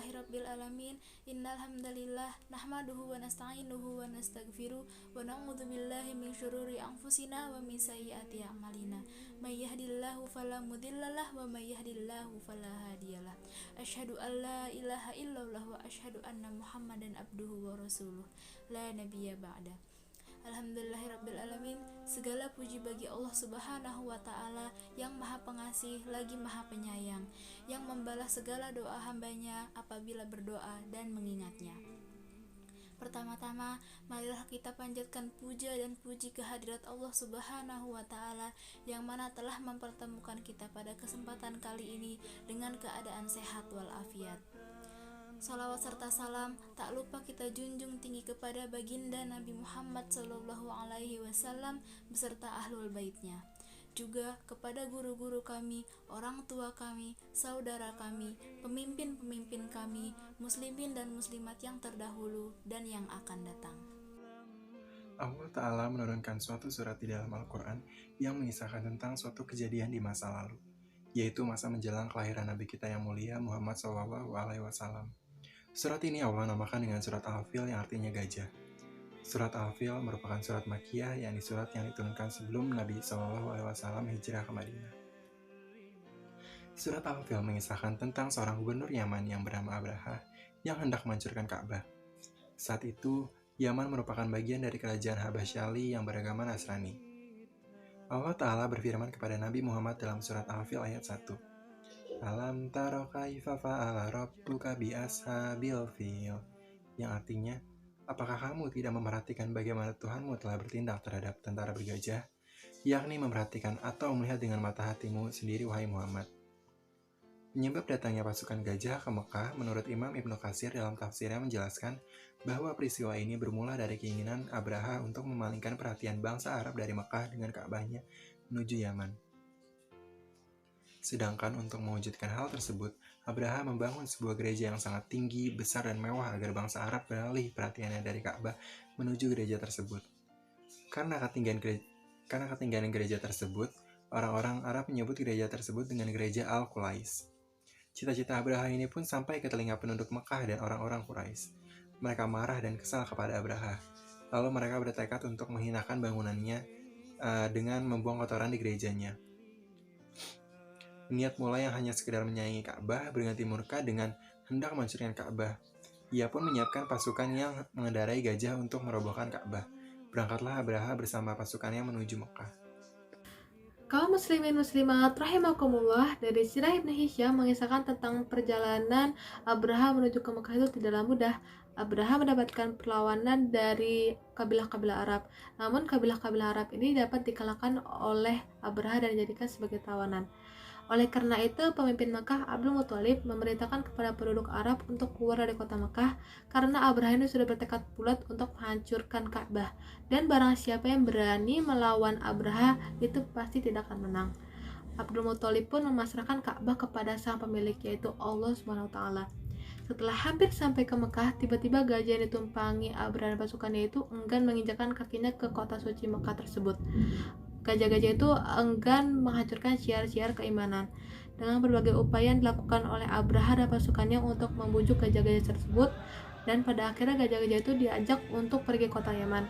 Alhamdulillahirabbil alamin. Innal hamdalillah nahmaduhu wa nasta'inuhu wa nastaghfiruh wa na'udzu billahi min syururi anfusina wa min sayyiati a'malina. May yahdihillahu fala mudhillalah wa may yahdihillahu fala hadiyalah. Asyhadu an la ilaha illallah wa asyhadu anna Muhammadan abduhu wa rasuluh. La nabiyya ba'da. Alhamdulillahirabbil alamin. Segala puji bagi Allah Subhanahu wa taala yang Maha Pengasih lagi Maha Penyayang, yang membalas segala doa hambanya apabila berdoa dan mengingatnya. Pertama-tama, marilah kita panjatkan puja dan puji kehadirat Allah Subhanahu wa taala yang mana telah mempertemukan kita pada kesempatan kali ini dengan keadaan sehat walafiat. Salawat serta salam tak lupa kita junjung tinggi kepada baginda Nabi Muhammad SAW beserta ahlul baitnya, juga kepada guru-guru kami, orang tua kami, saudara kami, pemimpin-pemimpin kami, muslimin dan muslimat yang terdahulu dan yang akan datang. Allah Ta'ala menurunkan suatu surat di dalam Al-Quran yang mengisahkan tentang suatu kejadian di masa lalu, yaitu masa menjelang kelahiran Nabi kita yang mulia Muhammad SAW. Surat ini Allah namakan dengan surat Al-Fil yang artinya gajah. Surat Al-Fil merupakan surat Makkiyah, yakni surat yang diturunkan sebelum Nabi SAW hijrah ke Madinah. Surat Al-Fil mengisahkan tentang seorang gubernur Yaman yang bernama Abraha yang hendak menghancurkan Ka'bah. Saat itu, Yaman merupakan bagian dari kerajaan Habasyali yang beragama Nasrani. Allah Ta'ala berfirman kepada Nabi Muhammad dalam surat Al-Fil ayat 1. Alam taro kaifa fa'ala rabbuka bi ashabil fil, yang artinya, apakah kamu tidak memperhatikan bagaimana Tuhanmu telah bertindak terhadap tentara bergajah, yakni memperhatikan atau melihat dengan mata hatimu sendiri wahai Muhammad. Penyebab datangnya pasukan gajah ke Mekah menurut Imam Ibnu Katsir dalam tafsirnya menjelaskan bahwa peristiwa ini bermula dari keinginan Abraha untuk memalingkan perhatian bangsa Arab dari Mekah dengan Ka'bahnya menuju Yaman. Sedangkan untuk mewujudkan hal tersebut, Abraha membangun sebuah gereja yang sangat tinggi, besar, dan mewah agar bangsa Arab beralih perhatiannya dari Ka'bah menuju gereja tersebut. Karena ketinggian gereja tersebut, orang-orang Arab menyebut gereja tersebut dengan gereja Al-Qulais. Cita-cita Abraha ini pun sampai ke telinga penduduk Mekah dan orang-orang Quraisy. Mereka marah dan kesal kepada Abraha. Lalu mereka bertekad untuk menghinakan bangunannya dengan membuang kotoran di gerejanya. Niat mula yang hanya sekedar menyayangi Ka'bah berganti murka dengan hendak menghancurkan Ka'bah. Ia pun menyiapkan pasukan yang mengendarai gajah untuk merobohkan Ka'bah. Berangkatlah Abraha bersama pasukannya menuju Mekah. Kaum muslimin muslimat rahimakumullah, dari Sirah Ibnu Hisham mengisahkan tentang perjalanan Abraha menuju ke Mekah itu tidaklah mudah. Abraha mendapatkan perlawanan dari kabilah-kabilah Arab. Namun kabilah-kabilah Arab ini dapat dikalahkan oleh Abraha dan dijadikan sebagai tawanan. Oleh karena itu, pemimpin Mekah Abdul Muthalib memerintahkan kepada penduduk Arab untuk keluar dari kota Mekah karena Abraha ini sudah bertekad bulat untuk menghancurkan Ka'bah, dan barang siapa yang berani melawan Abraha itu pasti tidak akan menang. Abdul Muthalib pun memasrahkan Ka'bah kepada sang pemilik, yaitu Allah Subhanahu wa taala. Setelah hampir sampai ke Mekah, tiba-tiba gajah yang ditumpangi Abraha dan pasukannya itu enggan menginjakkan kakinya ke kota suci Mekah tersebut. Gajah-gajah itu enggan menghancurkan syiar-syiar keimanan. Dengan berbagai upaya yang dilakukan oleh Abraha dan pasukannya untuk membujuk gajah-gajah tersebut, dan pada akhirnya gajah-gajah itu diajak untuk pergi ke kota Yaman.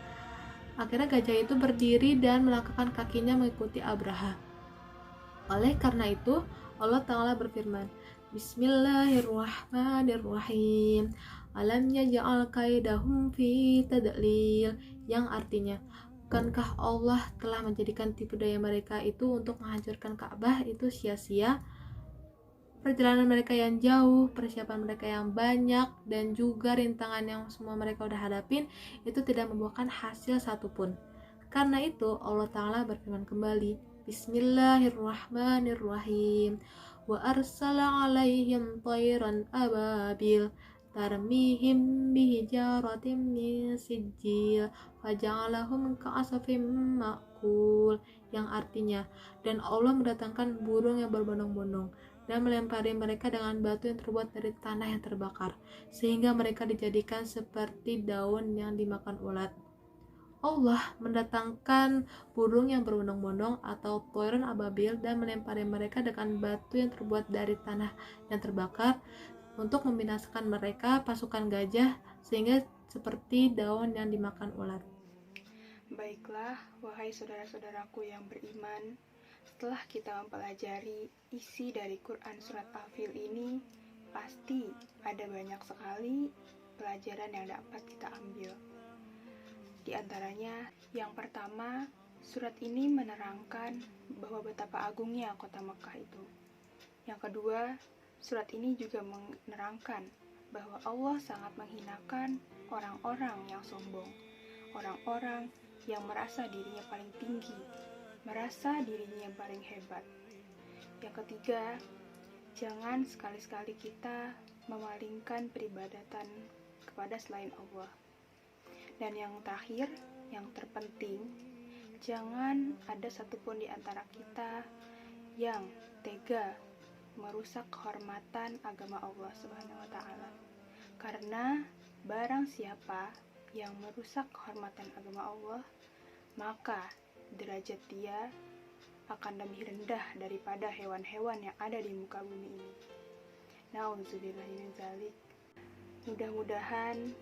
Akhirnya gajah itu berdiri dan melangkahkan kakinya mengikuti Abraha. Oleh karena itu, Allah Ta'ala berfirman, Bismillahirrahmanirrahim. Alam yaj'al kaidahum fi tadlil, yang artinya, bukankah Allah telah menjadikan tipu daya mereka itu untuk menghancurkan Ka'bah itu sia-sia? Perjalanan mereka yang jauh, persiapan mereka yang banyak, dan juga rintangan yang semua mereka udah hadapin itu tidak membuahkan hasil satupun. Karena itu Allah Ta'ala berfirman kembali, Bismillahirrahmanirrahim. Wa arsala alaihim tayran ababil tarmihim bihijaratim min sijil faja'alahum ka'asafim ma'kul, yang artinya, dan Allah mendatangkan burung yang berbondong-bondong dan melempari mereka dengan batu yang terbuat dari tanah yang terbakar, sehingga mereka dijadikan seperti daun yang dimakan ulat. Allah mendatangkan burung yang berbondong-bondong atau toiron ababil dan melempari mereka dengan batu yang terbuat dari tanah yang terbakar, untuk membinasakan mereka pasukan gajah sehingga seperti daun yang dimakan ulat. Baiklah, wahai saudara-saudaraku yang beriman, setelah kita mempelajari isi dari Quran Surat Al-Fil ini, pasti ada banyak sekali pelajaran yang dapat kita ambil. Di antaranya, yang pertama, surat ini menerangkan bahwa betapa agungnya kota Mekah itu. Yang kedua, surat ini juga menerangkan bahwa Allah sangat menghinakan orang-orang yang sombong, orang-orang yang merasa dirinya paling tinggi, merasa dirinya paling hebat. Yang ketiga, jangan sekali-sekali kita memalingkan peribadatan kepada selain Allah. Dan yang terakhir, yang terpenting, jangan ada satupun di antara kita yang tega merusak kehormatan agama Allah Subhanahu wa Ta'ala. Karena barang siapa yang merusak kehormatan agama Allah, maka derajat dia akan lebih rendah daripada hewan-hewan yang ada di muka bumi ini. Nauzubillahi min dzalik. Mudah-mudahan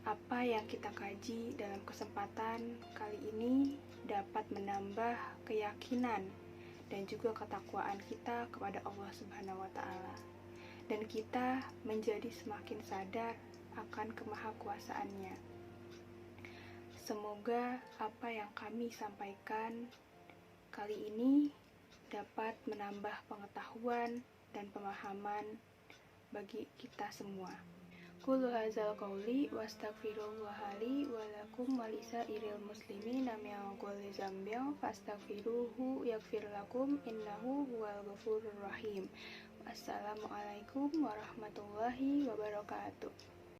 apa yang kita kaji dalam kesempatan kali ini dapat menambah keyakinan dan juga ketakwaan kita kepada Allah Subhanahu wa Ta'ala, dan kita menjadi semakin sadar akan kemahakuasaannya. Semoga apa yang kami sampaikan kali ini dapat menambah pengetahuan dan pemahaman bagi kita semua. Qul hadzal qawli wastaghfirullaha li wa lakum wa lisairil muslimina min kulli dzambin fastaghfiruhu yaghfir lakum innahu huwal ghafurur rahim. Wassalamualaikum warahmatullahi wabarakatuh.